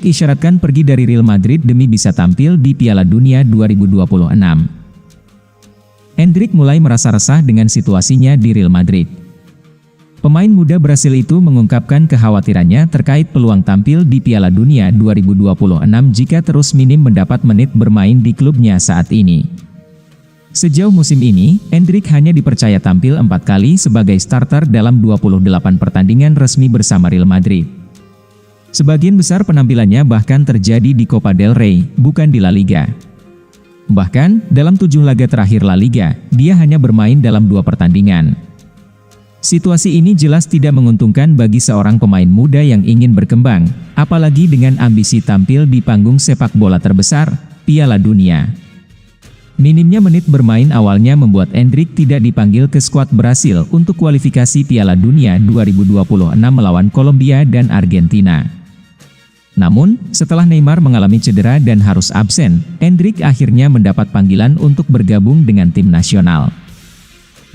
Endrick isyaratkan pergi dari Real Madrid demi bisa tampil di Piala Dunia 2026. Endrick mulai merasa resah dengan situasinya di Real Madrid. Pemain muda Brasil itu mengungkapkan kekhawatirannya terkait peluang tampil di Piala Dunia 2026 jika terus minim mendapat menit bermain di klubnya saat ini. Sejauh musim ini, Endrick hanya dipercaya tampil 4 kali sebagai starter dalam 28 pertandingan resmi bersama Real Madrid. Sebagian besar penampilannya bahkan terjadi di Copa del Rey, bukan di La Liga. Bahkan, dalam 7 laga terakhir La Liga, dia hanya bermain dalam 2 pertandingan. Situasi ini jelas tidak menguntungkan bagi seorang pemain muda yang ingin berkembang, apalagi dengan ambisi tampil di panggung sepak bola terbesar, Piala Dunia. Minimnya menit bermain awalnya membuat Endrick tidak dipanggil ke skuad Brasil untuk kualifikasi Piala Dunia 2026 melawan Kolombia dan Argentina. Namun, setelah Neymar mengalami cedera dan harus absen, Endrick akhirnya mendapat panggilan untuk bergabung dengan tim nasional.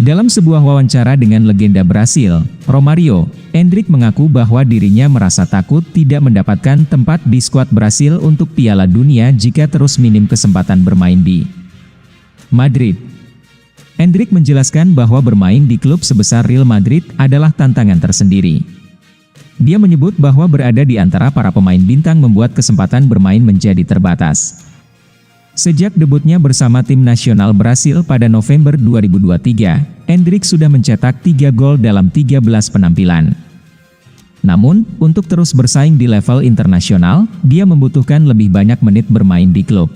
Dalam sebuah wawancara dengan legenda Brasil, Romario, Endrick mengaku bahwa dirinya merasa takut tidak mendapatkan tempat di skuad Brasil untuk Piala Dunia jika terus minim kesempatan bermain di Madrid. Endrick menjelaskan bahwa bermain di klub sebesar Real Madrid adalah tantangan tersendiri. Dia menyebut bahwa berada di antara para pemain bintang membuat kesempatan bermain menjadi terbatas. Sejak debutnya bersama tim nasional Brasil pada November 2023, Endrick sudah mencetak 3 gol dalam 13 penampilan. Namun, untuk terus bersaing di level internasional, dia membutuhkan lebih banyak menit bermain di klub.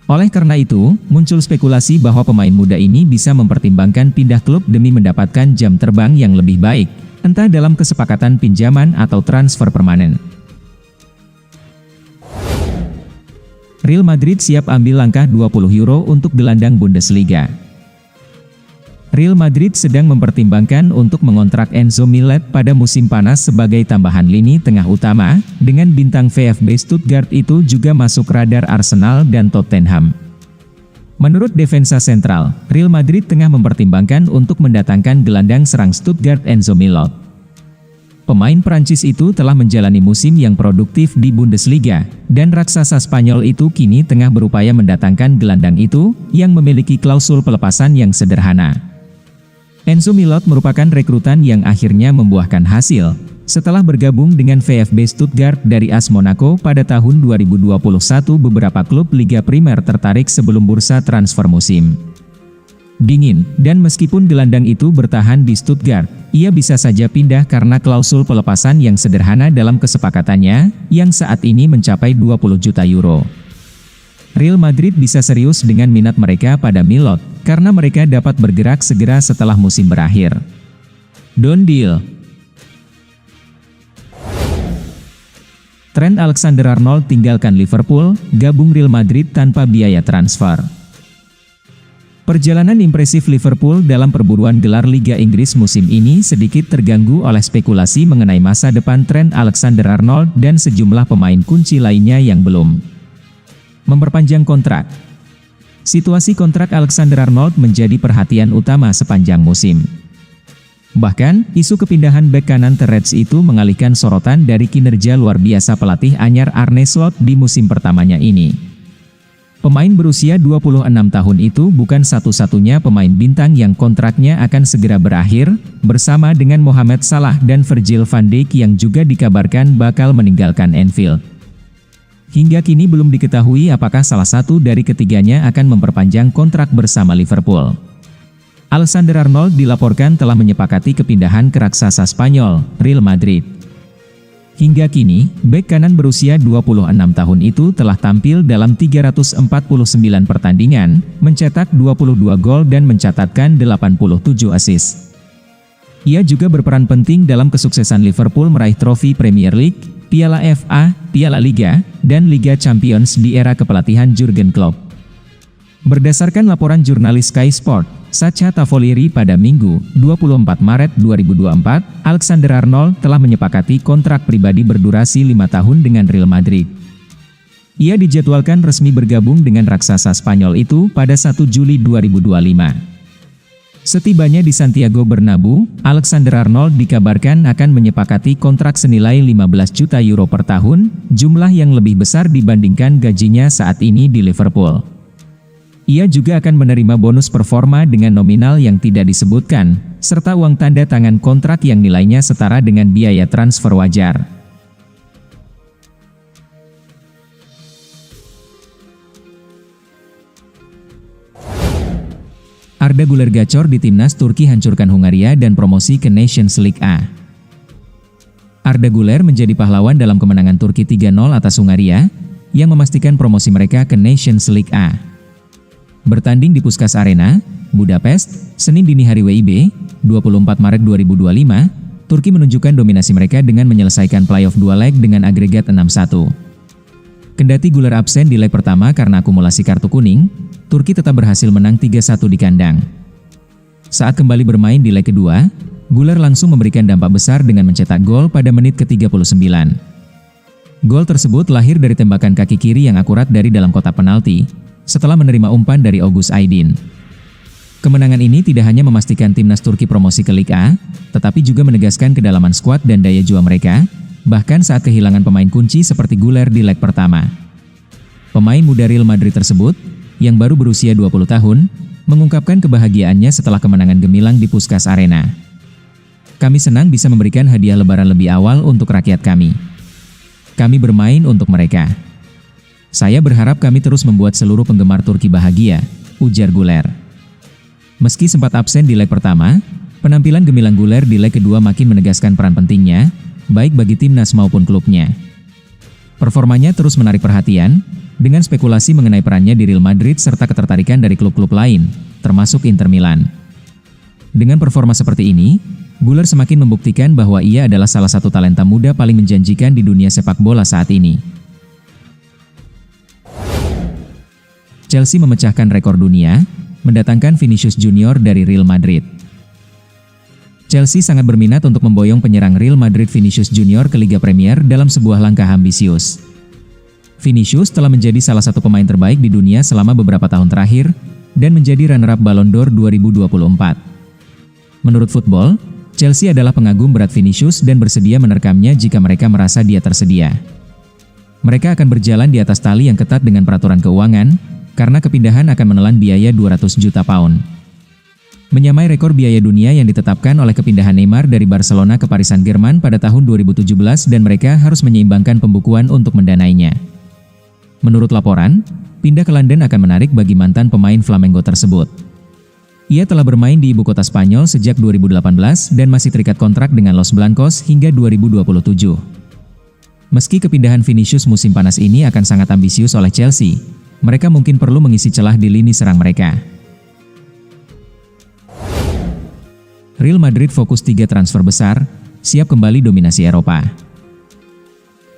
Oleh karena itu, muncul spekulasi bahwa pemain muda ini bisa mempertimbangkan pindah klub demi mendapatkan jam terbang yang lebih baik, entah dalam kesepakatan pinjaman atau transfer permanen. Real Madrid siap ambil langkah 20 euro untuk gelandang Bundesliga. Real Madrid sedang mempertimbangkan untuk mengontrak Enzo Millet pada musim panas sebagai tambahan lini tengah utama, dengan bintang VfB Stuttgart itu juga masuk radar Arsenal dan Tottenham. Menurut Defensa Sentral, Real Madrid tengah mempertimbangkan untuk mendatangkan gelandang serang Stuttgart Enzo Millet. Pemain Prancis itu telah menjalani musim yang produktif di Bundesliga, dan raksasa Spanyol itu kini tengah berupaya mendatangkan gelandang itu, yang memiliki klausul pelepasan yang sederhana. Enzo Millet merupakan rekrutan yang akhirnya membuahkan hasil, setelah bergabung dengan VfB Stuttgart dari AS Monaco pada tahun 2021. Beberapa klub Liga Primer tertarik sebelum bursa transfer musim dingin, dan meskipun gelandang itu bertahan di Stuttgart, ia bisa saja pindah karena klausul pelepasan yang sederhana dalam kesepakatannya, yang saat ini mencapai 20 juta euro. Real Madrid bisa serius dengan minat mereka pada Millet, karena mereka dapat bergerak segera setelah musim berakhir. Done deal. Trent Alexander-Arnold tinggalkan Liverpool, gabung Real Madrid tanpa biaya transfer. Perjalanan impresif Liverpool dalam perburuan gelar Liga Inggris musim ini sedikit terganggu oleh spekulasi mengenai masa depan Trent Alexander-Arnold dan sejumlah pemain kunci lainnya yang belum memperpanjang kontrak. Situasi kontrak Alexander-Arnold menjadi perhatian utama sepanjang musim. Bahkan, isu kepindahan bek kanan The Reds itu mengalihkan sorotan dari kinerja luar biasa pelatih anyar Arne Slot di musim pertamanya ini. Pemain berusia 26 tahun itu bukan satu-satunya pemain bintang yang kontraknya akan segera berakhir, bersama dengan Mohamed Salah dan Virgil van Dijk yang juga dikabarkan bakal meninggalkan Anfield. Hingga kini belum diketahui apakah salah satu dari ketiganya akan memperpanjang kontrak bersama Liverpool. Alexander-Arnold dilaporkan telah menyepakati kepindahan ke raksasa Spanyol, Real Madrid. Hingga kini, bek kanan berusia 26 tahun itu telah tampil dalam 349 pertandingan, mencetak 22 gol dan mencatatkan 87 assist. Ia juga berperan penting dalam kesuksesan Liverpool meraih trofi Premier League, Piala FA, Piala Liga, dan Liga Champions di era kepelatihan Jurgen Klopp. Berdasarkan laporan jurnalis Sky Sport, Sacha Tavolieri pada Minggu, 24 Maret 2024, Alexander-Arnold telah menyepakati kontrak pribadi berdurasi 5 tahun dengan Real Madrid. Ia dijadwalkan resmi bergabung dengan raksasa Spanyol itu pada 1 Juli 2025. Setibanya di Santiago Bernabeu, Alexander-Arnold dikabarkan akan menyepakati kontrak senilai 15 juta euro per tahun, jumlah yang lebih besar dibandingkan gajinya saat ini di Liverpool. Ia juga akan menerima bonus performa dengan nominal yang tidak disebutkan, serta uang tanda tangan kontrak yang nilainya setara dengan biaya transfer wajar. Arda Güler gacor di timnas Turki hancurkan Hungaria dan promosi ke Nations League A. Arda Güler menjadi pahlawan dalam kemenangan Turki 3-0 atas Hungaria, yang memastikan promosi mereka ke Nations League A. Bertanding di Puskás Arena, Budapest, Senin dini hari WIB, 24 Maret 2025, Turki menunjukkan dominasi mereka dengan menyelesaikan playoff 2 leg dengan agregat 6-1. Kendati Güler absen di leg pertama karena akumulasi kartu kuning, Turki tetap berhasil menang 3-1 di kandang. Saat kembali bermain di leg kedua, Güler langsung memberikan dampak besar dengan mencetak gol pada menit ke-39. Gol tersebut lahir dari tembakan kaki kiri yang akurat dari dalam kotak penalti, setelah menerima umpan dari Oğuz Aydin. Kemenangan ini tidak hanya memastikan timnas Turki promosi ke Liga A, tetapi juga menegaskan kedalaman skuad dan daya juang mereka, bahkan saat kehilangan pemain kunci seperti Güler di leg pertama. Pemain muda Real Madrid tersebut, yang baru berusia 20 tahun, mengungkapkan kebahagiaannya setelah kemenangan gemilang di Puskás Arena. Kami senang bisa memberikan hadiah lebaran lebih awal untuk rakyat kami. Kami bermain untuk mereka. Saya berharap kami terus membuat seluruh penggemar Turki bahagia, ujar Güler. Meski sempat absen di leg pertama, penampilan gemilang Güler di leg kedua makin menegaskan peran pentingnya, baik bagi timnas maupun klubnya. Performanya terus menarik perhatian, dengan spekulasi mengenai perannya di Real Madrid serta ketertarikan dari klub-klub lain, termasuk Inter Milan. Dengan performa seperti ini, Güler semakin membuktikan bahwa ia adalah salah satu talenta muda paling menjanjikan di dunia sepak bola saat ini. Chelsea memecahkan rekor dunia, mendatangkan Vinicius Junior dari Real Madrid. Chelsea sangat berminat untuk memboyong penyerang Real Madrid Vinicius Junior ke Liga Premier dalam sebuah langkah ambisius. Vinicius telah menjadi salah satu pemain terbaik di dunia selama beberapa tahun terakhir, dan menjadi runner-up Ballon d'Or 2024. Menurut Football, Chelsea adalah pengagum berat Vinicius dan bersedia menerkamnya jika mereka merasa dia tersedia. Mereka akan berjalan di atas tali yang ketat dengan peraturan keuangan, karena kepindahan akan menelan biaya 200 juta pound. Menyamai rekor biaya dunia yang ditetapkan oleh kepindahan Neymar dari Barcelona ke Paris Saint-Germain pada tahun 2017 dan mereka harus menyeimbangkan pembukuan untuk mendanainya. Menurut laporan, pindah ke London akan menarik bagi mantan pemain Flamengo tersebut. Ia telah bermain di ibu kota Spanyol sejak 2018 dan masih terikat kontrak dengan Los Blancos hingga 2027. Meski kepindahan Vinicius musim panas ini akan sangat ambisius oleh Chelsea, mereka mungkin perlu mengisi celah di lini serang mereka. Real Madrid fokus 3 transfer besar, siap kembali dominasi Eropa.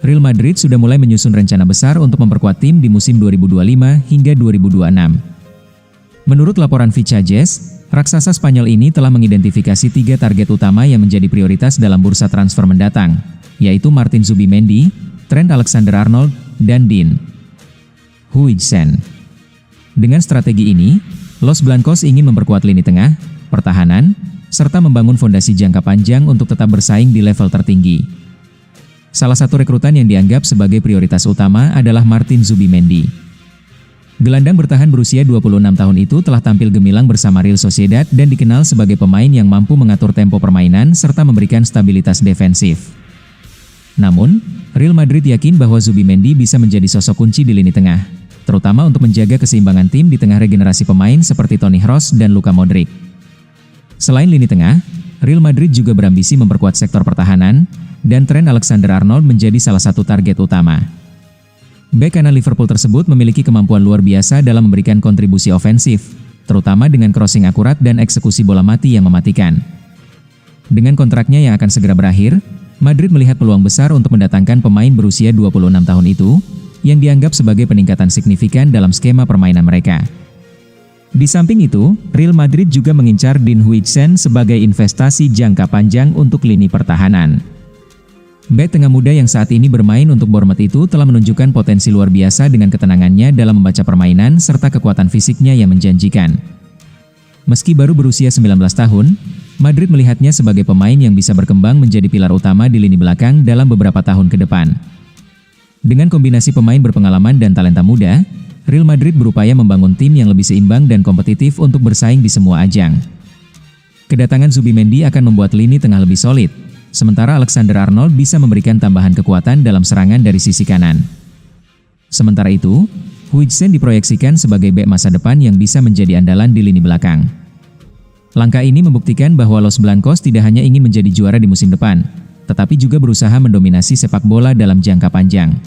Real Madrid sudah mulai menyusun rencana besar untuk memperkuat tim di musim 2025 hingga 2026. Menurut laporan Vichajes, raksasa Spanyol ini telah mengidentifikasi 3 target utama yang menjadi prioritas dalam bursa transfer mendatang, yaitu Martin Zubimendi, Trent Alexander-Arnold, dan Dean Huijsen. Dengan strategi ini, Los Blancos ingin memperkuat lini tengah, pertahanan, serta membangun fondasi jangka panjang untuk tetap bersaing di level tertinggi. Salah satu rekrutan yang dianggap sebagai prioritas utama adalah Martin Zubimendi. Gelandang bertahan berusia 26 tahun itu telah tampil gemilang bersama Real Sociedad dan dikenal sebagai pemain yang mampu mengatur tempo permainan serta memberikan stabilitas defensif. Namun, Real Madrid yakin bahwa Zubimendi bisa menjadi sosok kunci di lini tengah, terutama untuk menjaga keseimbangan tim di tengah regenerasi pemain seperti Toni Kroos dan Luka Modric. Selain lini tengah, Real Madrid juga berambisi memperkuat sektor pertahanan, dan Trent Alexander-Arnold menjadi salah satu target utama. Bek kanan Liverpool tersebut memiliki kemampuan luar biasa dalam memberikan kontribusi ofensif, terutama dengan crossing akurat dan eksekusi bola mati yang mematikan. Dengan kontraknya yang akan segera berakhir, Madrid melihat peluang besar untuk mendatangkan pemain berusia 26 tahun itu, yang dianggap sebagai peningkatan signifikan dalam skema permainan mereka. Di samping itu, Real Madrid juga mengincar Dean Huijsen sebagai investasi jangka panjang untuk lini pertahanan. Bek tengah muda yang saat ini bermain untuk Bournemouth itu telah menunjukkan potensi luar biasa dengan ketenangannya dalam membaca permainan serta kekuatan fisiknya yang menjanjikan. Meski baru berusia 19 tahun, Madrid melihatnya sebagai pemain yang bisa berkembang menjadi pilar utama di lini belakang dalam beberapa tahun ke depan. Dengan kombinasi pemain berpengalaman dan talenta muda, Real Madrid berupaya membangun tim yang lebih seimbang dan kompetitif untuk bersaing di semua ajang. Kedatangan Zubimendi akan membuat lini tengah lebih solid, sementara Alexander-Arnold bisa memberikan tambahan kekuatan dalam serangan dari sisi kanan. Sementara itu, Huijsen diproyeksikan sebagai bek masa depan yang bisa menjadi andalan di lini belakang. Langkah ini membuktikan bahwa Los Blancos tidak hanya ingin menjadi juara di musim depan, tetapi juga berusaha mendominasi sepak bola dalam jangka panjang.